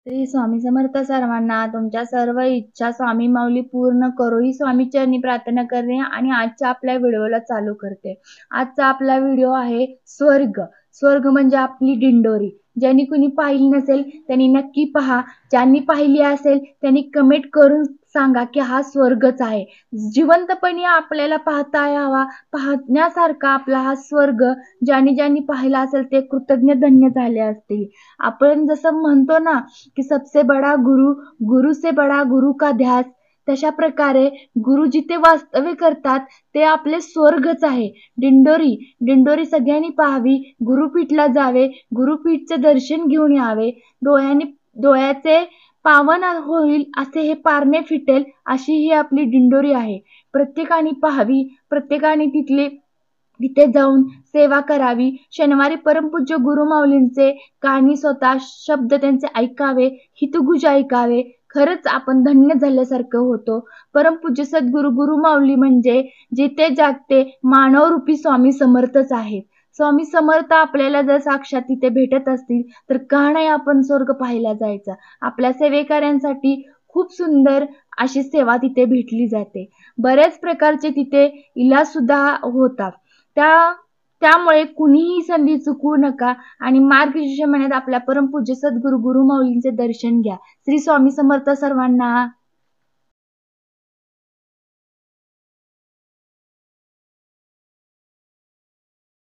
श्री स्वामी समर्थ सर्वांना. तुमच्या सर्व इच्छा स्वामी माऊली पूर्ण करो ही स्वामी चरणी प्रार्थना करणे आणि आजच्या आपल्या व्हिडिओला चालू करते. आजचा आपला व्हिडिओ आहे स्वर्ग. स्वर्ग म्हणजे आपली दिंडोरी. ज्यांनी कुणी पाहिली नसेल त्यांनी नक्की पहा. ज्यांनी पाहिली असेल त्यांनी कमेंट करून सांगा की हा स्वर्गच आहे. जिवंतपणे आपल्याला पाहता यावा, पाहण्यासारखा आपला हा स्वर्ग ज्यांनी ज्यांनी पाहिला असेल ते कृतज्ञ धन्य झाले असतील. आपण जसं म्हणतो ना की सबसे बड़ा गुरु, गुरु से बड़ा गुरु का ध्यास. तशा प्रकारे गुरु जिथे वास्तव्य करतात ते आपले स्वर्गच आहे. दिंडोरी दिंडोरी सगळ्यांनी पाहावी. गुरुपीठला जावे, गुरुपीठचे दर्शन घेऊन यावे. डोळ्याचे पावन होईल असे हे पारणे फिटेल अशी ही आपली दिंडोरी आहे. प्रत्येकाने पाहावी, प्रत्येकाने तिथे जाऊन सेवा करावी. शनिवारी परमपूज्य गुरुमाऊलींचे गाणी स्वतः शब्द त्यांचे ऐकावे, हितगुज ऐकावे. खरंच आपण धन्य झाल्यासारखं होतो. परमपूज्य सद्गुरू गुरुमाऊली म्हणजे जिथे जागते मानवरूपी स्वामी समर्थच आहेत. स्वामी समर्थ आपल्याला जर साक्षात तिथे भेटत असतील तर का नाही आपण स्वर्ग पाहायला जायचा. आपल्या सेवेकऱ्यांसाठी खूप सुंदर अशी सेवा तिथे भेटली जाते. बऱ्याच प्रकारचे तिथे इलाज सुद्धा होतात. त्यामुळे कुणीही संधी चुकवू नका आणि मार्गशीर्ष महिन्यात आपल्या परमपूज्य सद्गुरू गुरुमाऊलींचे दर्शन घ्या. श्री स्वामी समर्थ सर्वांना.